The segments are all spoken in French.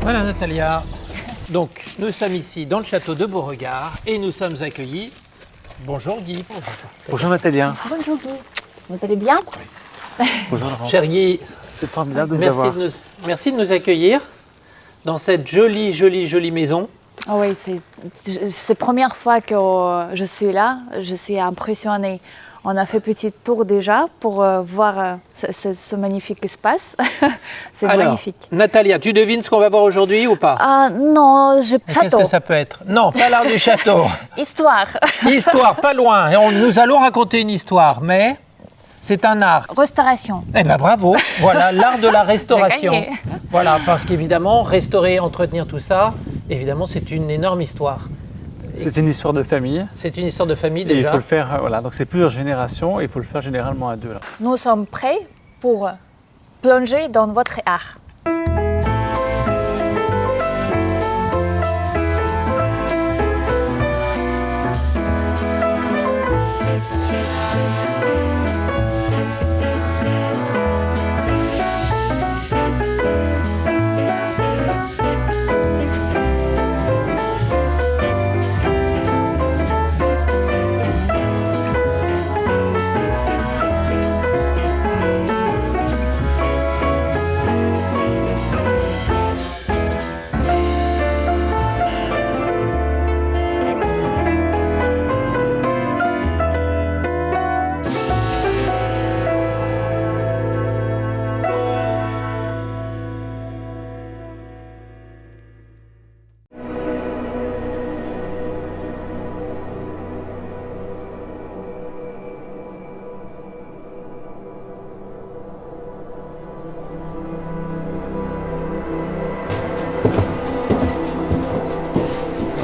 Voilà Natalia. Donc nous sommes ici dans le château de Beauregard et nous sommes accueillis. Bonjour Guy. Bonjour Natalia. Bonjour Guy. Vous allez bien? Bonjour Laurent. Cher Guy, c'est formidable de vous avoir. Merci de nous accueillir dans cette jolie maison. Oh oui, c'est la première fois que je suis là. Je suis impressionnée. On a fait petit tour déjà pour voir ce magnifique espace. C'est magnifique. Natalia, tu devines ce qu'on va voir aujourd'hui ou pas? Ah non, château. Qu'est-ce que ça peut être? Non, pas l'art du château. Histoire. Histoire, pas loin. Et nous allons raconter une histoire, mais c'est un art. Restauration. Eh bien bravo, voilà l'art de la restauration. J'ai gagné. Voilà, parce qu'évidemment, restaurer, entretenir tout ça, évidemment, c'est une énorme histoire. C'est une histoire de famille. C'est une histoire de famille Et déjà. il faut le faire, voilà, donc c'est plusieurs générations et il faut le faire généralement à deux. Là. Nous sommes prêts pour plonger dans votre art.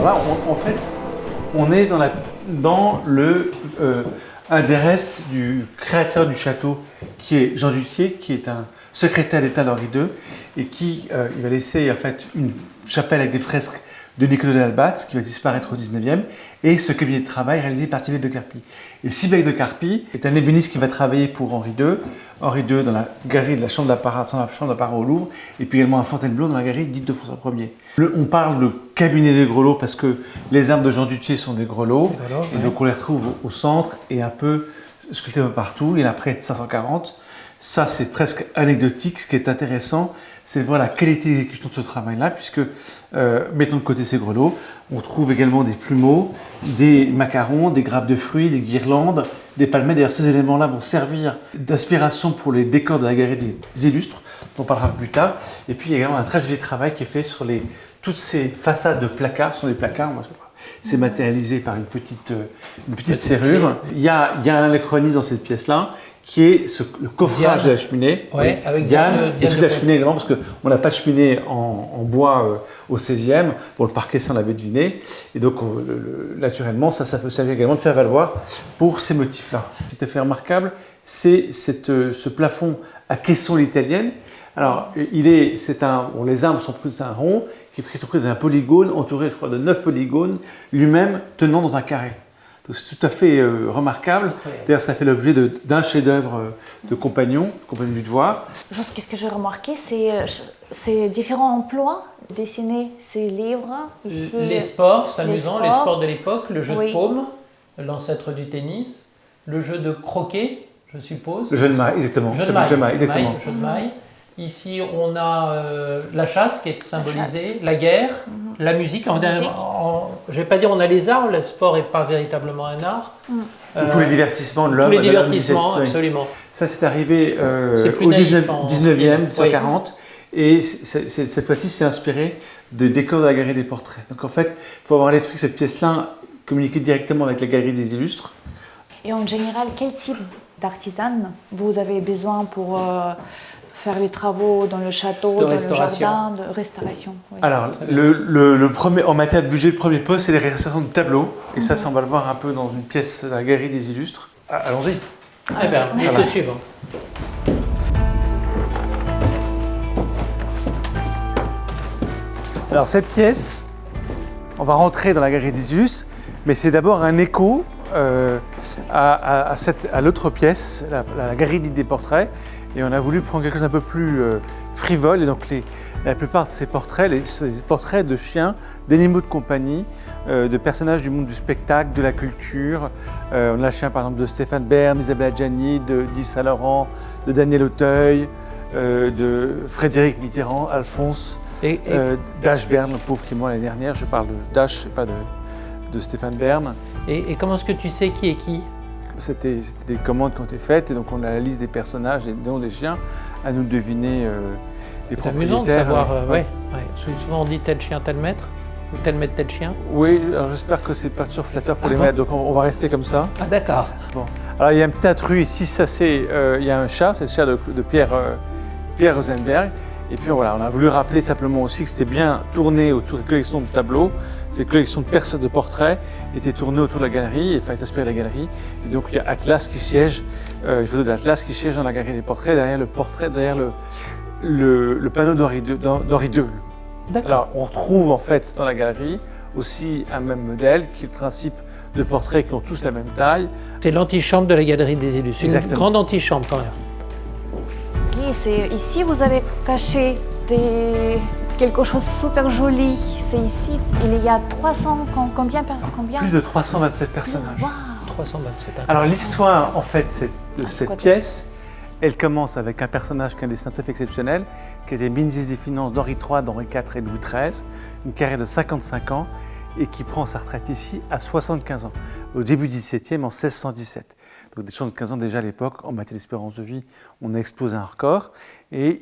Là, en fait, on est dans un des restes du créateur du château, qui est Jean Duthier, qui est un secrétaire d'État d'Henri II, et qui il va laisser en fait une chapelle avec des fresques de Nicolas d'Albâtre, qui va disparaître au 19e, et ce cabinet de travail réalisé par Sibeth de Carpy. Et Sibeth de Carpy est un ébéniste qui va travailler pour Henri II. Henri II dans la galerie de la chambre d'apparat au Louvre, et puis également à Fontainebleau dans la galerie dite de François Ier. On parle de cabinet des grelots parce que les armes de Jean Duthier sont des grelots, et donc on les retrouve au centre et un peu sculptés un peu partout. Il y en a près de 540. Ça, c'est presque anecdotique. Ce qui est intéressant, c'est de voir la qualité d'exécution de ce travail-là, puisque, mettons de côté ces grelots, on trouve également des plumeaux, des macarons, des grappes de fruits, des guirlandes, des palmettes. D'ailleurs, ces éléments-là vont servir d'inspiration pour les décors de la galerie des illustres, dont on parlera plus tard. Et puis, il y a également un très joli travail qui est fait sur toutes ces façades de placards. Ce sont des placards, c'est matérialisé par une petite serrure. Il y a un anachronisme dans cette pièce-là, qui est le coffrage de la cheminée. Ouais, avec Diane et la cheminée également, parce qu'on n'a pas de cheminée en bois au 16e. Pour le parquet, ça on l'avait deviné. Et donc, naturellement, ça peut servir également de faire valoir pour ces motifs-là. Ce qui est fait remarquable, c'est ce plafond à caisson italienne. Alors, les armes sont prises d'un rond, qui est pris d'un polygone, entouré, je crois, de 9 polygones, lui-même tenant dans un carré. Donc c'est tout à fait remarquable. D'ailleurs, ça fait l'objet d'un chef-d'œuvre de compagnon du devoir. Juste, qu'est-ce que j'ai remarqué, c'est différents emplois dessinés, ces livres. Ici, les sports, c'est amusant, les sports de l'époque, le jeu de paume, l'ancêtre du tennis, le jeu de croquet, je suppose. Le jeu de maille, exactement. Jeu de maille. Ici, on a la chasse qui est symbolisée, la guerre, la musique. Je ne vais pas dire on a les arts, le sport n'est pas véritablement un art. Tous les divertissements de l'homme. Tous les divertissements, absolument. Ça, c'est arrivé au 19e, 1940. Et cette fois-ci, c'est inspiré de décors de la galerie des portraits. Donc en fait, il faut avoir à l'esprit que cette pièce-là communiquait directement avec la galerie des illustres. Et en général, quel type d'artisan vous avez besoin pour faire les travaux dans le château, dans le jardin, de restauration? Oui. Alors, en matière de budget, le premier poste, c'est les restaurations de tableaux. Et ça, on va le voir un peu dans une pièce de la galerie des illustres. Allons-y. Eh bien, je te suivre. Alors, cette pièce, on va rentrer dans la galerie des illustres, mais c'est d'abord un écho à l'autre pièce, la galerie des portraits. Et on a voulu prendre quelque chose un peu plus frivole. Et donc la plupart de ces portraits, ces portraits de chiens, d'animaux de compagnie, de personnages du monde du spectacle, de la culture. On a le chien par exemple de Stéphane Bern, d'Isabelle Adjani, d'Yves Saint-Laurent, de Daniel Auteuil, de Frédéric Mitterrand, Alphonse, Dash Bern, le pauvre qui est mort l'année dernière. Je parle de Dash, pas de Stéphane Bern. Et comment est-ce que tu sais qui est qui? C'était des commandes qui ont été faites et donc on a la liste des personnages et des noms des chiens, à nous de deviner les propriétaires. C'est amusant de savoir, ouais. Souvent on dit tel chien, tel maître, ou tel maître, tel chien. Oui, alors j'espère que c'est pas toujours flatteur pour les maîtres, donc on va rester comme ça. Ah d'accord. Bon. Alors il y a un petit intrus ici, ça c'est, il y a un chat, c'est le chat de Pierre Rosenberg. Et puis voilà, on a voulu rappeler simplement aussi que c'était bien tourné autour des collections de tableaux. Ces collections de portraits étaient tournées autour de la galerie, et fallait inspirer la galerie. Et donc il y a Atlas qui siège, les photos d'Atlas qui siège dans la galerie des portraits, derrière le portrait, derrière le panneau d'Henri II. Alors on retrouve en fait dans la galerie aussi un même modèle qui est le principe de portraits qui ont tous la même taille. C'est l'antichambre de la galerie des Illus, une grande antichambre quand même. Guy, c'est ici vous avez caché quelque chose de super joli. C'est ici, il y a 300, combien? Plus de 327 personnages. Wow. 327. Alors l'histoire en fait de cette pièce, elle commence avec un personnage qui a un destin tout à fait exceptionnel, qui était ministre des Finances d'Henri III, d'Henri IV et de Louis XIII, une carrière de 55 ans et qui prend sa retraite ici à 75 ans, au début du XVIIe, en 1617. Donc des 75 ans déjà à l'époque, en matière d'espérance de vie, on a explosé un record. Et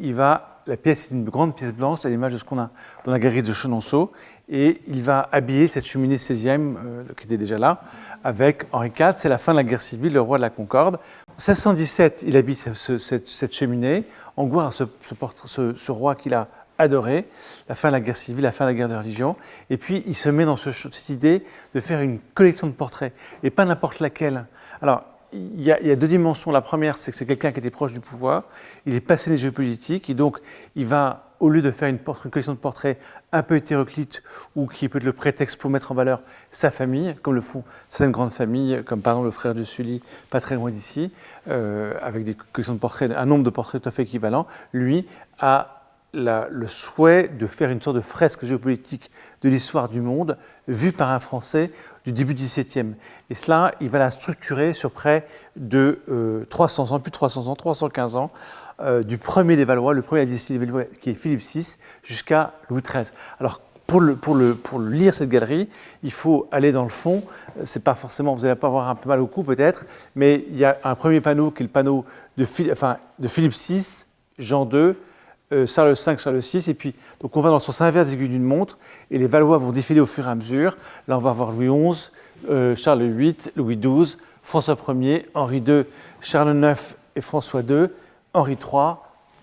la pièce est une grande pièce blanche, à l'image de ce qu'on a dans la galerie de Chenonceau. Et il va habiller cette cheminée 16e, qui était déjà là, avec Henri IV. C'est la fin de la guerre civile, le roi de la Concorde. En 1617, il habille cette cheminée en gloire à ce roi qu'il a adoré, la fin de la guerre civile, la fin de la guerre de religion. Et puis, il se met dans cette idée de faire une collection de portraits, et pas n'importe laquelle. Alors, il y a deux dimensions. La première, c'est que c'est quelqu'un qui était proche du pouvoir. Il est passionné de géopolitique et donc il va, au lieu de faire une collection de portraits un peu hétéroclite ou qui peut être le prétexte pour mettre en valeur sa famille, comme le font certaines grandes familles, comme par exemple le frère de Sully, pas très loin d'ici, avec des collections de portraits, un nombre de portraits tout à fait équivalent, lui a le souhait de faire une sorte de fresque géopolitique de l'histoire du monde vue par un Français du début du XVIIe. Et cela, il va la structurer sur près de 300 ans, plus de 300 ans, 315 ans, du premier des Valois, le premier à dynastie des Valois qui est Philippe VI, jusqu'à Louis XIII. Alors, pour lire cette galerie, il faut aller dans le fond. C'est pas forcément, vous n'allez pas avoir un peu mal au cou peut-être, mais il y a un premier panneau qui est le panneau de Philippe VI, Jean II, Charles V, Charles VI, et puis donc on va dans le sens inverse aiguille d'une montre, et les Valois vont défiler au fur et à mesure. Là, on va voir Louis XI, Charles VIII, Louis XII, François Ier, Henri II, Charles IX et François II, Henri III,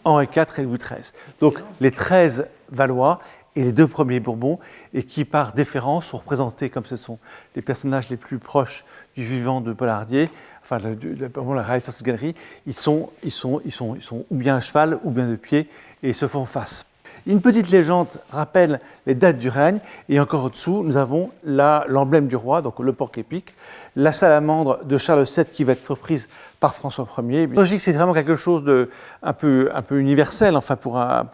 Henri IV et Louis XIII. Donc les 13 Valois et les deux premiers Bourbons, et qui par déférence sont représentés comme ce sont les personnages les plus proches du vivant de Pollardier, enfin la réalisation de cette galerie, ils sont ou bien à cheval ou bien de pied, et ils se font face. Une petite légende rappelle les dates du règne, et encore au-dessous, nous avons l'emblème du roi, donc le porc épic, la salamandre de Charles VII qui va être reprise par François Ier. Logique, c'est vraiment quelque chose de un peu universel, enfin pour un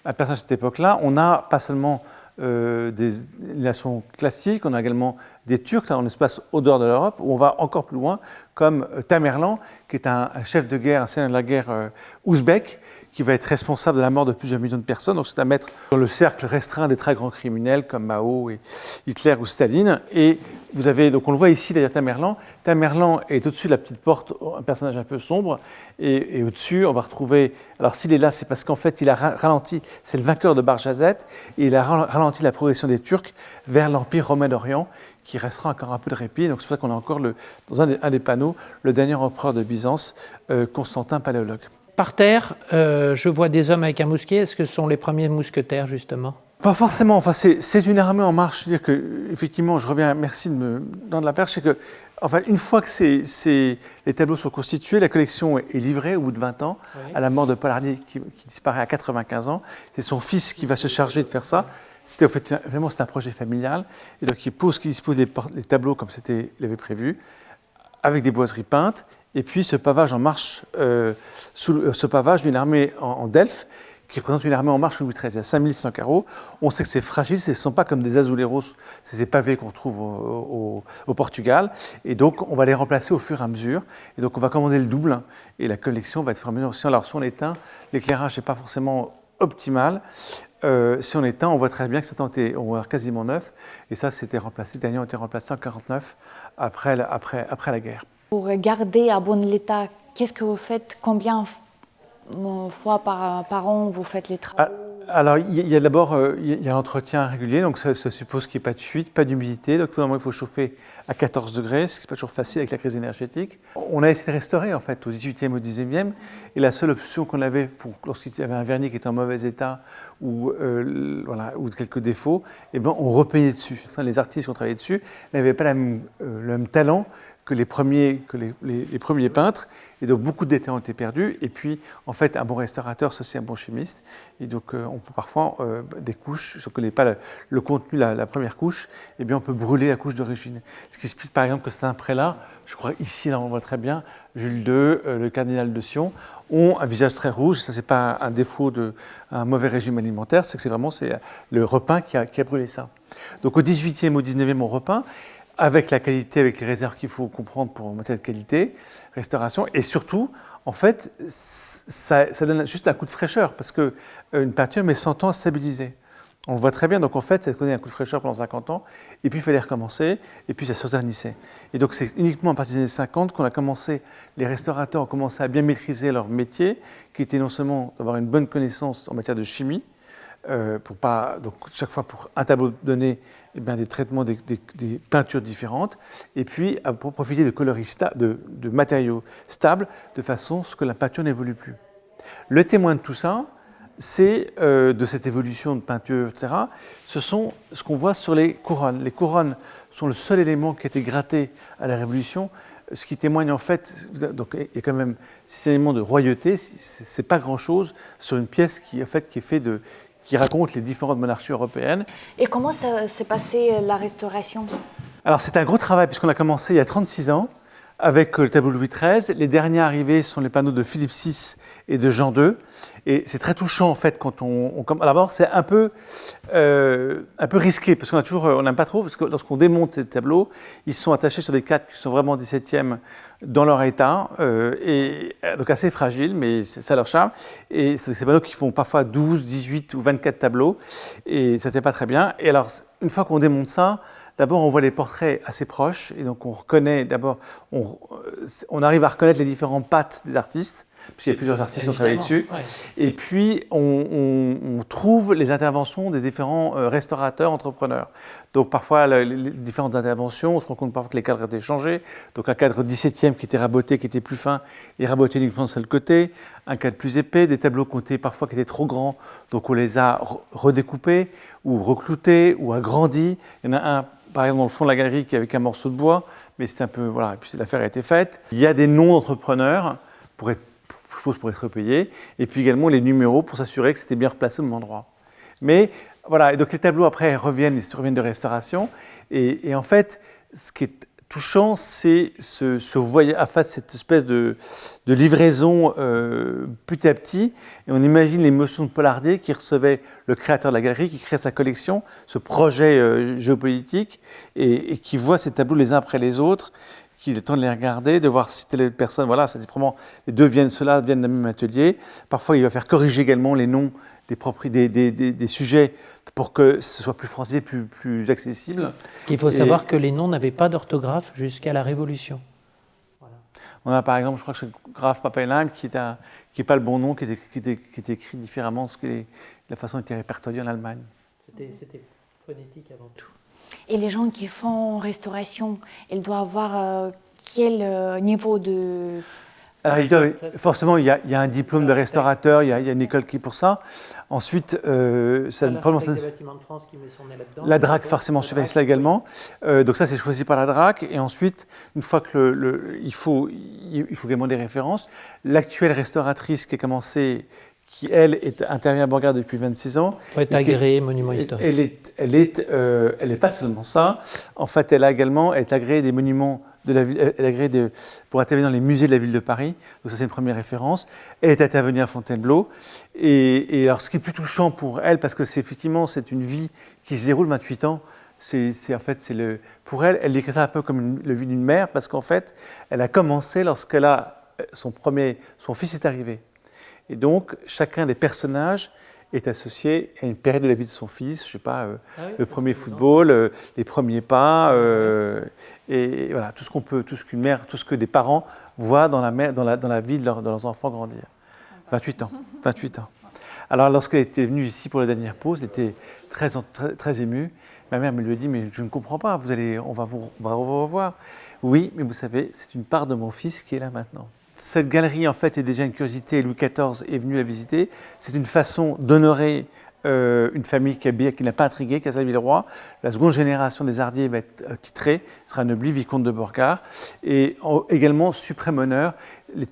personnage de cette époque-là. On n'a pas seulement des nations classiques, on a également des Turcs dans l'espace au dehors de l'Europe, où on va encore plus loin, comme Tamerlan, qui est un chef de guerre, un seigneur de la guerre ouzbek, qui va être responsable de la mort de plusieurs millions de personnes. Donc c'est à mettre dans le cercle restreint des très grands criminels comme Mao et Hitler ou Staline. Et vous avez, donc on le voit ici d'ailleurs, Tamerlan. Tamerlan est au-dessus de la petite porte, un personnage un peu sombre. Et au-dessus, on va retrouver, alors s'il est là, c'est parce qu'en fait il a ralenti, c'est le vainqueur de Barjazet, et il a ralenti la progression des Turcs vers l'Empire romain d'Orient, qui restera encore un peu de répit. Donc c'est pour ça qu'on a encore dans un des panneaux le dernier empereur de Byzance, Constantin Paléologue. Par terre, je vois des hommes avec un mousquet. Est-ce que ce sont les premiers mousquetaires, justement? Pas forcément. Enfin, c'est une armée en marche. C'est-à-dire que, effectivement, je reviens, merci de me donner la perche, c'est que, enfin, une fois que les tableaux sont constitués, la collection est livrée au bout de 20 ans, oui, à la mort de Pollardier, qui disparaît à 95 ans. C'est son fils qui va se charger de faire ça. C'était en fait, vraiment, c'est un projet familial. Et donc, il dispose les tableaux comme il avait prévu, avec des boiseries peintes. Et puis ce pavage en marche, ce pavage d'une armée en delphes qui représente une armée en marche Louis XIII. Il y a 5100 carreaux. On sait que c'est fragile, ce ne sont pas comme des azuleros, c'est ces pavés qu'on trouve au Portugal. Et donc, on va les remplacer au fur et à mesure. Et donc, on va commander le double. Et la collection va être fermée. Alors, si on éteint, l'éclairage n'est pas forcément optimal. Si on éteint, on voit très bien que ça était quasiment neuf. Et ça, c'était remplacé. Les derniers ont été remplacés en 1949, après la guerre. Pour garder à bon état, qu'est-ce que vous faites? Combien fois par an vous faites les travaux? Alors, il y a d'abord l'entretien régulier, donc ça suppose qu'il n'y ait pas de fuite, pas d'humidité. Donc, finalement, il faut chauffer à 14 degrés, ce qui n'est pas toujours facile avec la crise énergétique. On a essayé de restaurer, en fait, au 18e, au 19e. Et la seule option qu'on avait, lorsqu'il y avait un vernis qui était en mauvais état ou quelques défauts, eh ben, on repeignait dessus. Les artistes qui ont travaillé dessus n'avaient pas le même talent que les premiers peintres, et donc beaucoup de détails ont été perdus. Et puis, en fait, un bon restaurateur, c'est aussi un bon chimiste. Et donc, on peut parfois, des couches, si on ne connaît pas le contenu, la première couche, eh bien, on peut brûler la couche d'origine. Ce qui explique, par exemple, que certains prélats, je crois ici, là, on voit très bien, Jules II, le cardinal de Sion, ont un visage très rouge. Ça, ce n'est pas un défaut d'un mauvais régime alimentaire, c'est que c'est le repeint qui a brûlé ça. Donc, au 18e, au 19e, on repeint, avec la qualité, avec les réserves qu'il faut comprendre pour matière de qualité, restauration, et surtout, en fait, ça donne juste un coup de fraîcheur, parce qu'une peinture met 100 ans à se stabiliser. On le voit très bien, donc en fait, ça connaît un coup de fraîcheur pendant 50 ans, et puis il fallait recommencer, et puis ça se ternissait. Et donc c'est uniquement à partir des années 50 qu'on a commencé, les restaurateurs ont commencé à bien maîtriser leur métier, qui était non seulement d'avoir une bonne connaissance en matière de chimie, donc chaque fois pour un tableau donné, eh bien, des traitements, des peintures différentes, et puis pour profiter de coloris de matériaux stables, de façon à ce que la peinture n'évolue plus. Le témoin de tout ça, c'est de cette évolution de peinture, etc., ce sont ce qu'on voit sur les couronnes. Les couronnes sont le seul élément qui a été gratté à la Révolution, ce qui témoigne en fait, donc il y a quand même ces éléments de royauté, c'est pas grand-chose sur une pièce qui raconte les différentes monarchies européennes. Et comment s'est passée la restauration? Alors c'est un gros travail puisqu'on a commencé il y a 36 ans avec le tableau Louis XIII. Les derniers arrivés sont les panneaux de Philippe VI et de Jean II. Et c'est très touchant en fait quand on d'abord c'est un peu risqué parce on n'aime pas trop parce que lorsqu'on démonte ces tableaux, ils sont attachés sur des cadres qui sont vraiment 17e dans leur état et donc assez fragiles, mais c'est ça leur charme. Et c'est ces panneaux qui font parfois 12, 18 ou 24 tableaux et ça n'était pas très bien. Et alors une fois qu'on démonte ça, d'abord, on voit les portraits assez proches, et donc on reconnaît d'abord, on arrive à reconnaître les différentes pattes des artistes, puisqu'il y a plusieurs artistes qui ont travaillé dessus. Ouais. Et puis, on trouve les interventions des différents restaurateurs, entrepreneurs. Donc parfois, les différentes interventions, on se rend compte parfois que les cadres étaient changés. Donc un cadre 17e qui était raboté, qui était plus fin, et raboté uniquement de seul côté. Un cadre plus épais, des tableaux comptés parfois qui étaient trop grands, donc on les a redécoupés, ou recloutés, ou agrandis. Il y en a un, par exemple, dans le fond de la galerie, qui est avec un morceau de bois, mais c'est un peu, voilà, et puis l'affaire a été faite. Il y a des noms d'entrepreneurs pour être repayés, et puis également les numéros pour s'assurer que c'était bien replacé au même endroit. Mais voilà, et donc les tableaux après reviennent de restauration, et en fait, ce qui est touchant, c'est ce voyage, à face cette espèce de livraison petit à petit, et on imagine l'émotion de Pollardier qui recevait le créateur de la galerie, qui crée sa collection, ce projet géopolitique, et qui voit ces tableaux les uns après les autres, qu'il est temps de les regarder, de voir si telle personne, voilà, c'est probablement les deux viennent d'un même atelier. Parfois, il va faire corriger également les noms des sujets pour que ce soit plus francisé, plus accessible. Il faut savoir que les noms n'avaient pas d'orthographe jusqu'à la Révolution. Voilà. On a par exemple, je crois que c'est le graphe Papelingue qui n'est pas le bon nom, qui est écrit différemment de la façon dont il était répertorié en Allemagne. C'était phonétique avant tout. Et les gens qui font restauration, ils doivent avoir quel niveau de... Alors, forcément, il y a un diplôme de restaurateur, il y a une école qui est pour ça. Ensuite, l'Architecte des Bâtiments de France qui met son nez là-dedans. La DRAC, forcément, surveille cela également. Donc ça, c'est choisi par la DRAC. Et ensuite, une fois que il faut également des références. L'actuelle restauratrice qui a commencé, qui, elle, intervient à Borgard depuis 26 ans. Pour être agréée monument historique. Elle est pas seulement ça. En fait, elle est agréée des monuments de la ville, elle a gagné pour intervenir dans les musées de la ville de Paris. Donc ça, c'est une première référence. Elle est intervenue à Fontainebleau. Et alors, ce qui est plus touchant pour elle, parce que c'est effectivement, c'est une vie qui se déroule 28 ans. Pour elle, elle décrit ça un peu comme la vie d'une mère, parce qu'en fait, elle a commencé lorsqu'elle a son fils est arrivé. Et donc, chacun des personnages est associé à une période de la vie de son fils, je sais pas, le premier football, les premiers pas, et voilà, tout ce qu'une mère, tout ce que des parents voient dans la vie de leurs enfants grandir. 28 ans. Alors, lorsqu'elle était venue ici pour la dernière pause, elle était très émue. Ma mère me lui a dit, mais je ne comprends pas, on va vous revoir. Oui, mais vous savez, c'est une part de mon fils qui est là maintenant. Cette galerie, en fait, est déjà une curiosité. Louis XIV est venu la visiter. C'est une façon d'honorer une famille qui n'a pas intrigué, Casaille-Villeroy. La seconde génération des Hardier va être titrée, sera anoblie, vicomte de Borgard. Et également, suprême honneur,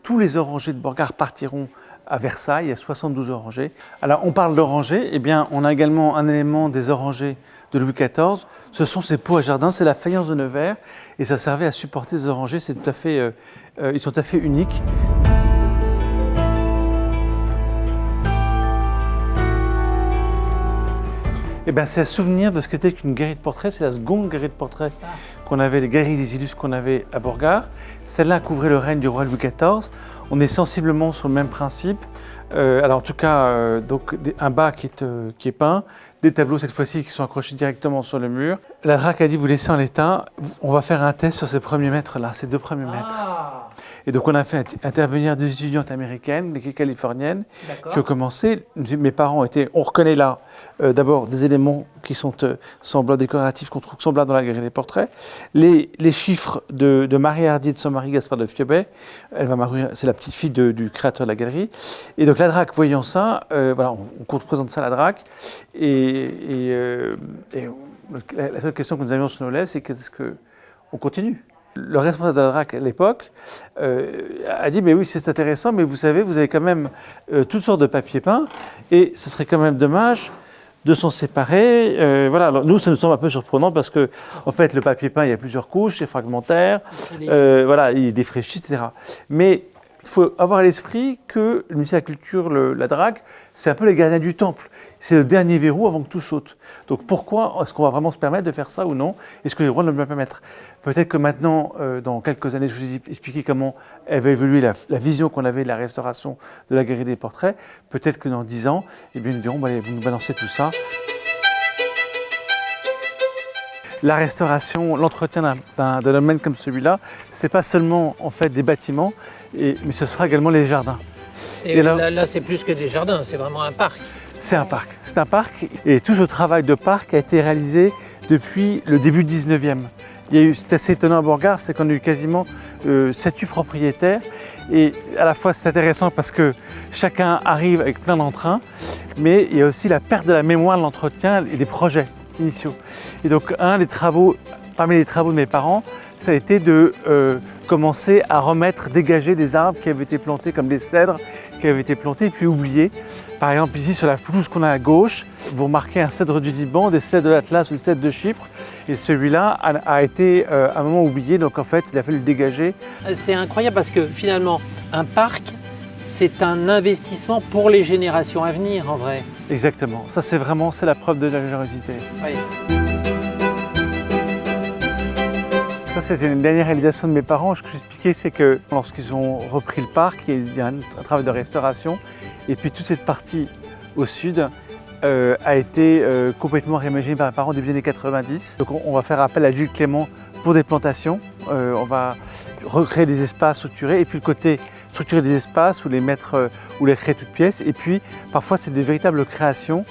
tous les orangers de Borgard partiront à Versailles, il y a 72 orangers. Alors, on parle d'orangers, eh bien, on a également un élément des orangers de Louis XIV. Ce sont ces pots à jardin, c'est la faïence de Nevers, et ça servait à supporter les orangers. Ils sont tout à fait uniques. Eh bien, c'est un souvenir de ce qu'était qu'une galerie de portraits. C'est la seconde galerie de portraits qu'on avait, les galeries des illustres qu'on avait à Borgard. Celle-là couvrait le règne du roi Louis XIV. On est sensiblement sur le même principe. Alors en tout cas, un bas qui est peint, des tableaux cette fois-ci qui sont accrochés directement sur le mur. La DRAC a dit, vous laissez en l'état, on va faire un test sur ces premiers mètres-là, ces 2 premiers mètres. Et donc on a fait intervenir 2 étudiantes américaines, des californiennes, qui ont commencé. Mes parents on reconnaît là d'abord des éléments qui sont semblants décoratifs, qu'on trouve semblants dans la galerie des portraits. Les chiffres de Marie Hardy et de son mari Gaspard de Fiobet, c'est la petite fille du créateur de la galerie. Et donc la DRAC, voyant ça, voilà, on présente ça à la DRAC. Et la seule question que nous avions sur nos lèvres, c'est qu'est-ce qu'on continue? Le responsable de la DRAC à l'époque a dit, mais oui, c'est intéressant, mais vous savez, vous avez quand même toutes sortes de papiers peints, et ce serait quand même dommage de s'en séparer. Voilà. Alors, nous, ça nous semble un peu surprenant parce que, en fait, le papier peint, il y a plusieurs couches, c'est fragmentaire, voilà, il est défraîchi, etc. Mais il faut avoir à l'esprit que le ministère de la Culture, la DRAC, c'est un peu les gardiens du temple. C'est le dernier verrou avant que tout saute. Donc pourquoi est-ce qu'on va vraiment se permettre de faire ça ou non? Est-ce que j'ai le droit de me le permettre? Peut-être que maintenant, dans quelques années, je vous ai expliqué comment elle va évoluer la vision qu'on avait de la restauration de la galerie des portraits. Peut-être que dans 10 ans, eh bien, nous dirons, bah, vous nous balancez tout ça. La restauration, l'entretien d'un domaine comme celui-là, c'est pas seulement en fait des bâtiments, mais ce sera également les jardins. Et là c'est plus que des jardins, c'est vraiment un parc. C'est un parc, et tout ce travail de parc a été réalisé depuis le début du 19e. C'est assez étonnant à Borgard, c'est qu'on a eu quasiment 7-8 propriétaires, et à la fois c'est intéressant parce que chacun arrive avec plein d'entrain, mais il y a aussi la perte de la mémoire de l'entretien et des projets initiaux. Et donc parmi les travaux de mes parents, ça a été de commencer à dégager des arbres qui avaient été plantés comme des cèdres, qui avaient été plantés puis oubliés. Par exemple, ici sur la pelouse qu'on a à gauche, vous remarquez un cèdre du Liban, des cèdres de l'Atlas ou des cèdres de Chypre. Et celui-là a été à un moment oublié, donc en fait, il a fallu le dégager. C'est incroyable parce que finalement, un parc, c'est un investissement pour les générations à venir en vrai. Exactement, ça c'est la preuve de la générosité. Oui. Ça, c'était une dernière réalisation de mes parents. Ce que j'expliquais, c'est que lorsqu'ils ont repris le parc, il y a un travail de restauration. Et puis toute cette partie au sud a été complètement réimaginée par mes parents début des années 90. Donc on va faire appel à Gilles Clément pour des plantations. On va recréer des espaces structurés. Et puis le côté structurer des espaces ou les créer toutes pièces. Et puis parfois, c'est des véritables créations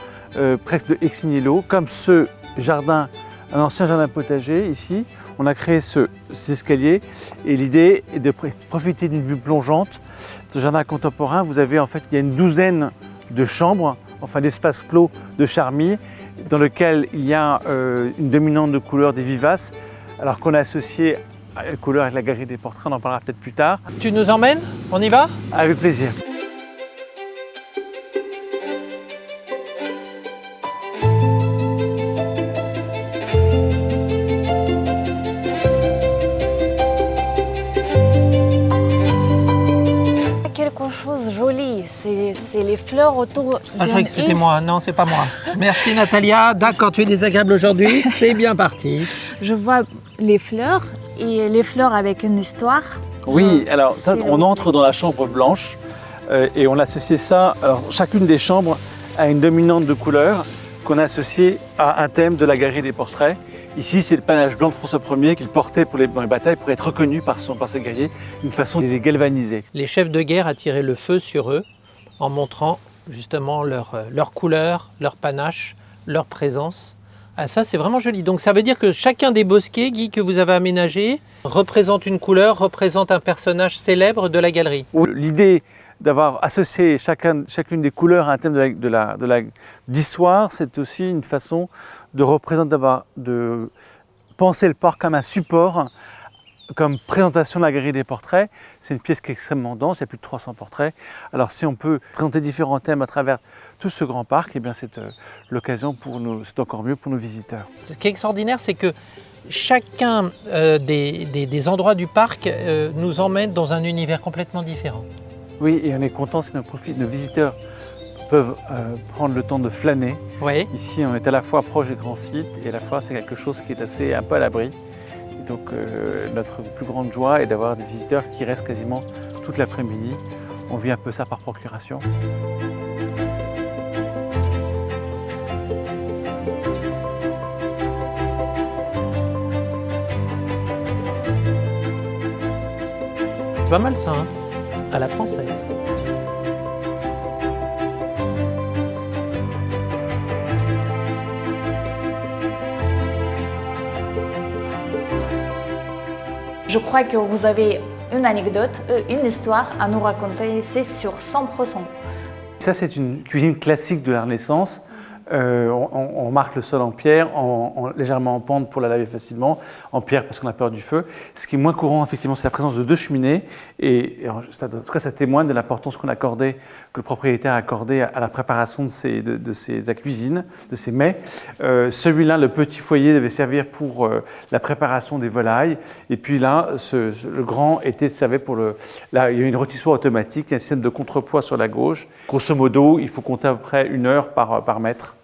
presque de ex nihilo, comme ce jardin. Un ancien jardin potager ici, on a créé ces escaliers et l'idée est de profiter d'une vue plongeante. Ce jardin contemporain, vous avez en fait, il y a une douzaine de chambres, enfin d'espaces clos de charmilles, dans lequel il y a une dominante de couleurs des vivaces, alors qu'on a associé à la couleur avec la galerie des portraits, on en parlera peut-être plus tard. Tu nous emmènes? On y va? Avec plaisir. c'est les fleurs autour. Ah, je croyais que c'était moi. Non, c'est pas moi. Merci Natalia. D'accord, tu es désagréable aujourd'hui. C'est bien parti. Je vois les fleurs et les fleurs avec une histoire. Oui, alors ça, c'est on le- entre dans la chambre blanche et on associe ça. Alors, chacune des chambres a une dominante de couleur qu'on a associée à un thème de la galerie des portraits. Ici, c'est le panache blanc de François Ier qu'il portait dans les batailles pour être reconnu par ses guerriers, une façon de les galvaniser. Les chefs de guerre attiraient le feu sur eux en montrant justement leur couleur, leur panache, leur présence. Ah, ça, c'est vraiment joli. Donc ça veut dire que chacun des bosquets, Guy, que vous avez aménagés, représente une couleur, représente un personnage célèbre de la galerie. L'idée d'avoir associé chacune des couleurs à un thème d'histoire, c'est aussi une façon de représenter, de penser le parc comme un support, comme présentation de la galerie des portraits. C'est une pièce qui est extrêmement dense, il y a plus de 300 portraits. Alors si on peut présenter différents thèmes à travers tout ce grand parc, eh bien c'est l'occasion pour nous, c'est encore mieux pour nos visiteurs. Ce qui est extraordinaire, c'est que chacun des endroits du parc nous emmène dans un univers complètement différent. Oui, et on est content si nos visiteurs peuvent prendre le temps de flâner. Oui. Ici, on est à la fois proche des grands sites et à la fois c'est quelque chose qui est assez un peu à l'abri. Et donc notre plus grande joie est d'avoir des visiteurs qui restent quasiment toute l'après-midi. On vit un peu ça par procuration. C'est pas mal ça, hein, à la française. Je crois que vous avez une anecdote, une histoire à nous raconter, c'est sur 100%. Ça, c'est une cuisine classique de la Renaissance. On marque le sol en pierre, légèrement en pente pour la laver facilement, en pierre parce qu'on a peur du feu. Ce qui est moins courant, effectivement, c'est la présence de 2 cheminées. Et en tout cas, ça témoigne de l'importance que le propriétaire a accordé à la préparation de sa cuisine, de ses mets. Celui-là, le petit foyer, devait servir pour la préparation des volailles. Et puis là, le grand servait pour Là, il y a une rôtissoire automatique, il y a un système de contrepoids sur la gauche. Grosso modo, il faut compter à peu près 1 heure par mètre.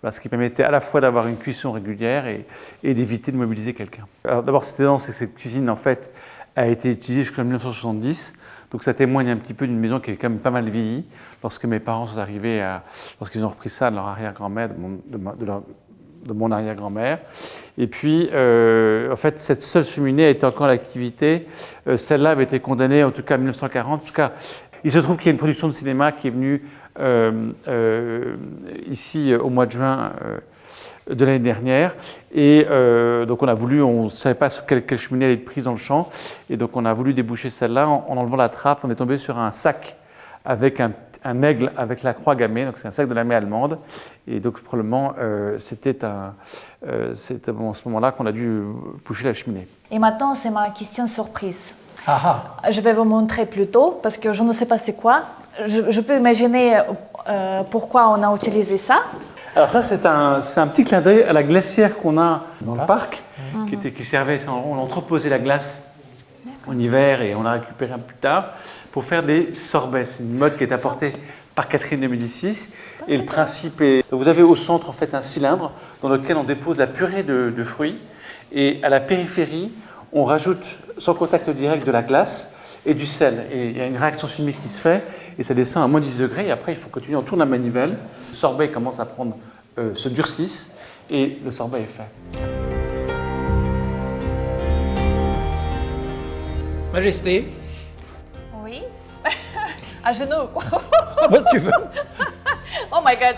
Voilà, ce qui permettait à la fois d'avoir une cuisson régulière et d'éviter de mobiliser quelqu'un. Alors d'abord, c'était étonnant, c'est que cette cuisine, en fait, a été utilisée jusqu'en 1970. Donc ça témoigne un petit peu d'une maison qui est quand même pas mal vieillie. Lorsque mes parents sont arrivés, lorsqu'ils ont repris ça de leur arrière-grand-mère, de mon arrière-grand-mère. Et puis, en fait, cette seule cheminée a été encore en activité. Celle-là avait été condamnée, en tout cas en 1940. En tout cas, il se trouve qu'il y a une production de cinéma qui est venue ici au mois de juin de l'année dernière. Et donc on ne savait pas sur quelle cheminée elle était prise dans le champ. Et donc on a voulu déboucher celle-là. En enlevant la trappe, on est tombé sur un sac avec un aigle avec la croix gammée. Donc c'est un sac de l'armée allemande. Et donc probablement c'était à ce moment-là qu'on a dû boucher la cheminée. Et maintenant, c'est ma question surprise. Ah ah. Je vais vous montrer plus tôt parce que je ne sais pas c'est quoi. Je peux imaginer pourquoi on a utilisé ça. Alors ça, c'est un petit clin d'œil à la glacière qu'on a dans le parc, qui servait, on a entreposé la glace en hiver et on l'a récupéré un peu plus tard pour faire des sorbets. C'est une mode qui est apportée par Catherine de Médicis. Et le principe est, vous avez au centre en fait un cylindre dans lequel on dépose la purée de fruits et à la périphérie, on rajoute sans contact direct de la glace et du sel. Et il y a une réaction chimique qui se fait et ça descend à moins 10 degrés. Et après, il faut continuer, on tourne la manivelle. Le sorbet commence à se durcisse et le sorbet est fait. Majesté. Oui. À genoux. Comment tu veux? Oh my god.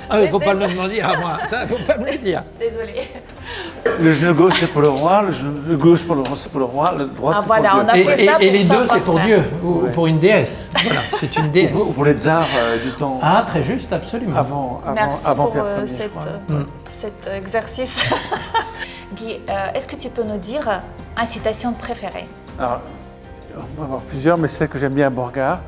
Ah, il ne faut pas me le dire à moi. Ça, il ne faut pas me le dire. Désolée. Le genou gauche, c'est pour le roi. Le genou gauche, c'est pour le roi. Le droit, c'est voilà, pour on a Dieu. fait ça Et pour les deux, c'est pour parfait. Dieu ou pour une déesse. Voilà, c'est une déesse. Ou pour les tsars du temps Ah, très juste, absolument. Merci avant pour Pierre Ier, je crois. cet exercice. Guy, est-ce que tu peux nous dire une citation préférée? Alors, on va avoir plusieurs, mais celle que j'aime bien à Borgard,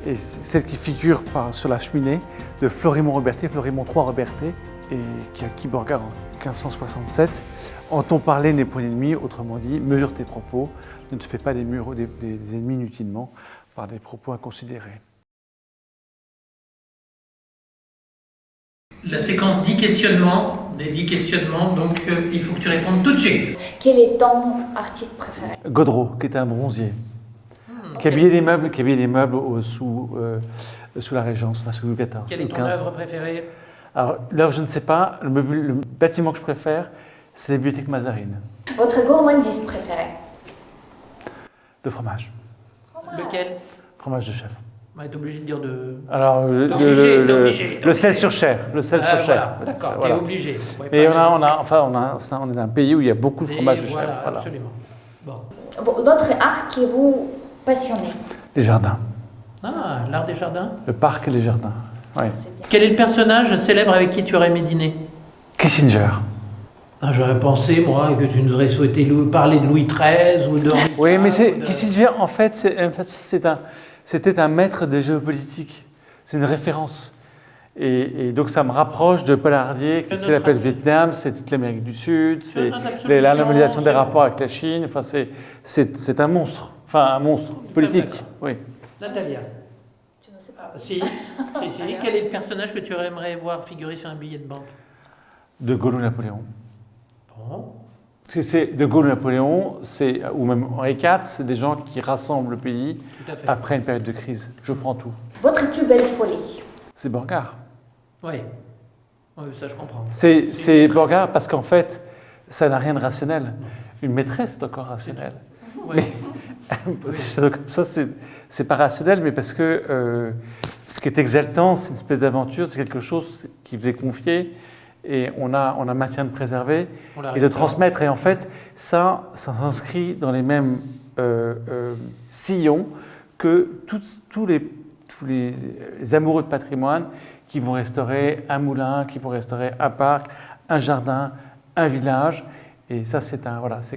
et celle qui figure sur la cheminée de Florimond Robertet, Florimond III Robertet, et qui a acquis Borgard en 1567. En ton parler n'est point ennemi, autrement dit, mesure tes propos, ne te fais pas des ennemis inutilement par des propos inconsidérés. La séquence 10 questionnements, des 10 questionnements, donc il faut que tu répondes tout de suite. Quel est ton artiste préféré? Godreau, qui était un bronzier, qui habillait des meubles sous la Régence, enfin sous Louis XIV. Quelle est ton œuvre préférée? Alors, l'œuvre, je ne sais pas. Le bâtiment que je préfère, c'est la bibliothèque Mazarine. Votre gourmandise préférée? De fromage. Lequel? Fromage de chèvre. On est obligé de dire de... Alors, le sel sur chair. Le sel sur chair. Voilà, d'accord, Voilà. t'es obligé. Ouais, Mais pas on est dans un pays où il y a beaucoup de fromage de chèvre. Voilà, Voilà. absolument. Bon. L'autre art qui vous passionne? Les jardins. Ah, l'art des jardins. Le parc et les jardins. Ouais. Quel est le personnage célèbre avec qui tu aurais aimé dîner? Kissinger. Ah, j'aurais pensé, moi, que tu nous aurais souhaité parler de Louis XIII ou de... Oui, mais Kissinger, en fait, c'était un maître des géopolitiques. C'est une référence. Et donc, ça me rapproche de Paul Hardier, c'est la paix de Vietnam, c'est toute l'Amérique du Sud, c'est la normalisation des rapports avec la Chine. Enfin, c'est un monstre. Enfin, un monstre politique. Oui. Natalia. Je ne sais pas. Si. Quel est le personnage que tu aimerais voir figurer sur un billet de banque? De Gaulle ou Napoléon. Bon. De Gaulle ou Napoléon, ou même Henri IV, c'est des gens qui rassemblent le pays Tout à fait. après une période de crise. Je prends tout. Votre plus belle folie? C'est Borgard. Oui. Oui, ça je comprends. C'est Borgard parce qu'en fait, ça n'a rien de rationnel. Une maîtresse est encore rationnelle. Oui. Comme ça, c'est pas rationnel, mais parce que ce qui est exaltant, c'est une espèce d'aventure, c'est quelque chose qui vous est confié et on a maintien de préserver et de transmettre. Et en fait, ça s'inscrit dans les mêmes sillons que tous les amoureux de patrimoine qui vont restaurer un moulin, qui vont restaurer un parc, un jardin, un village. Et ça, c'est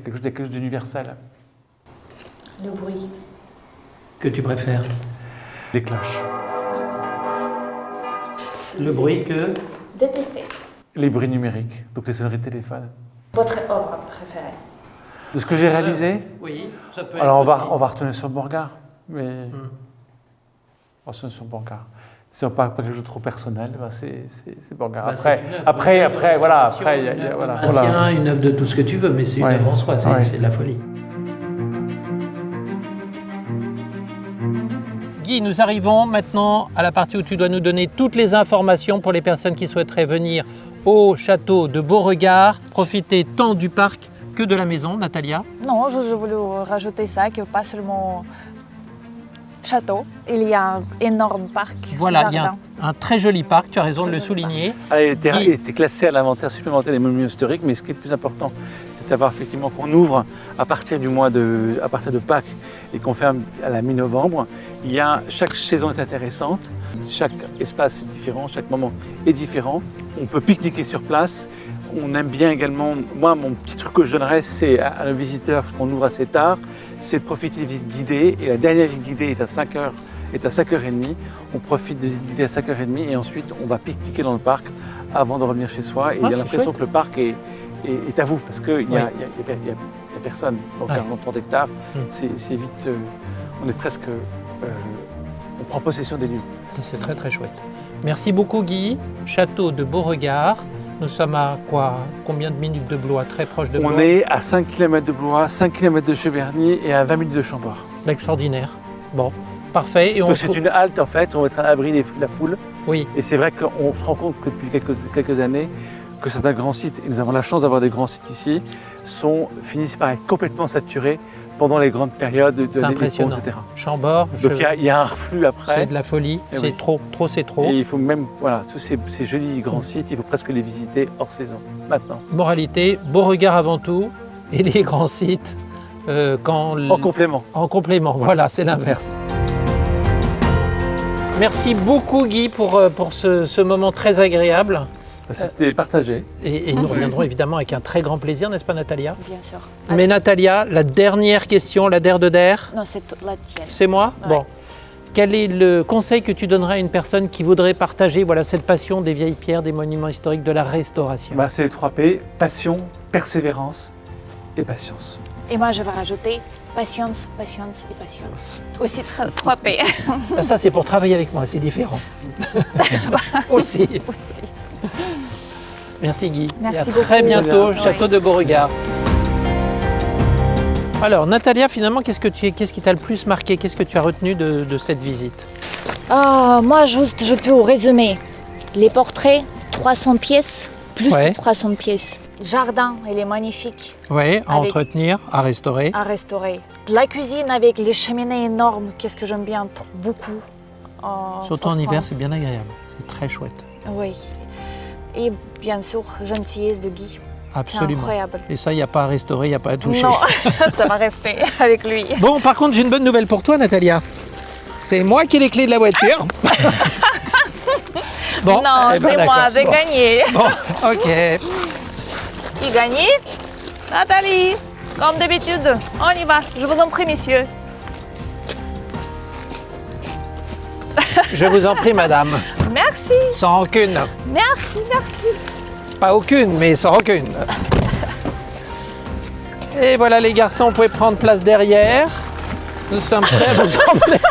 quelque chose d'universel. Le bruit. Que tu préfères? Les cloches. Le bruit que... Détesté. Les bruits numériques, donc les sonneries de téléphone. Votre œuvre préférée? De ce que j'ai réalisé, Oui, ça peut alors être on va retourner sur Borgard, mais on va retourner sur Borgard. Si on parle pas quelque chose de trop personnel, c'est Borgard. Après, il y a voilà. Une œuvre de tout ce que tu veux, mais c'est une œuvre en soi, c'est de la folie. Guy, nous arrivons maintenant à la partie où tu dois nous donner toutes les informations pour les personnes qui souhaiteraient venir au château de Beauregard, profiter tant du parc que de la maison. Natalia? Non, je voulais rajouter ça, que pas seulement château, il y a un énorme parc. Voilà, il y a un très joli parc, tu as raison de le souligner. Il était classé à l'inventaire supplémentaire des monuments historiques, mais ce qui est le plus important, c'est de savoir effectivement qu'on ouvre à partir de Pâques et qu'on ferme à la mi-novembre. Chaque saison est intéressante, chaque espace est différent, chaque moment est différent. On peut pique-niquer sur place. On aime bien également, moi mon petit truc que je donnerais, c'est à nos visiteurs, parce qu'on ouvre assez tard, c'est de profiter des visites guidées. Et la dernière visite guidée est à 5h30. On profite des visites guidées à 5h30 et ensuite on va pique-niquer dans le parc avant de revenir chez soi. Et il y a l'impression que le parc est à vous, parce qu'il n'y a personne. Donc 30 hectares, c'est vite, on est presque, on prend possession des lieux. C'est très très chouette. Merci beaucoup Guy. Château de Beauregard. Nous sommes à combien de minutes de Blois? Très proche de Blois. On est à 5 km de Blois, 5 km de Cheverny et à 20 minutes de Chambord. Extraordinaire. Bon, parfait. Et donc c'est une halte en fait, on va être à l'abri de la foule. Oui. Et c'est vrai qu'on se rend compte que depuis quelques années que certains grands sites, et nous avons la chance d'avoir des grands sites ici, finissent par être complètement saturés pendant les grandes périodes de impressionnant. etc. Chambord. Donc il y a un reflux après. C'est de la folie, c'est oui. trop, c'est trop. Et il faut même, tous ces jolis grands sites, il faut presque les visiter hors saison, maintenant. Moralité, Beauregard avant tout, et les grands sites en complément. En complément, voilà, c'est l'inverse. Merci beaucoup Guy pour ce moment très agréable. C'était partagé. Et nous reviendrons évidemment avec un très grand plaisir, n'est-ce pas Natalia? Bien sûr. Mais Natalia, la dernière question, la der de der. Non, c'est la tienne. C'est moi? Ouais. Bon. quel est le conseil que tu donnerais à une personne qui voudrait partager voilà, cette passion des vieilles pierres, des monuments historiques, de la restauration? Bah, c'est les 3 P, passion, persévérance et patience. Et moi, je vais rajouter patience, patience et patience. Aussi 3 P. Ah, ça, c'est pour travailler avec moi, c'est différent. Aussi. Aussi. Merci Guy. Merci et à beaucoup. très bientôt, Ouais. Château de Beauregard. Alors, Natalia, finalement, qu'est-ce qui t'a le plus marqué? Qu'est-ce que tu as retenu de cette visite? Moi, juste, je peux résumer. Les portraits, 300 pièces, plus Ouais. de 300 pièces. Jardin, il est magnifique Oui, à Avec- entretenir, à restaurer. à restaurer. La cuisine avec les cheminées énormes, qu'est-ce que j'aime bien beaucoup. Surtout en hiver, France. c'est bien agréable. C'est très chouette. Oui. Et bien sûr, gentillesse de Guy. C'est Absolument. incroyable. Et ça, il n'y a pas à restaurer, il n'y a pas à toucher. Non, ça va rester avec lui. Bon, par contre, j'ai une bonne nouvelle pour toi, Natalia. C'est moi qui ai les clés de la voiture. Bon, Non, eh ben, c'est moi, d'accord. j'ai Bon. gagné. Bon, ok. Qui gagne? Nathalie, comme d'habitude. On y va. Je vous en prie, messieurs. Je vous en prie, madame. Merci, Sans rancune. merci, merci. Pas aucune, mais sans rancune. Et voilà, les garçons, vous pouvez prendre place derrière. Nous sommes prêts à vous emmener.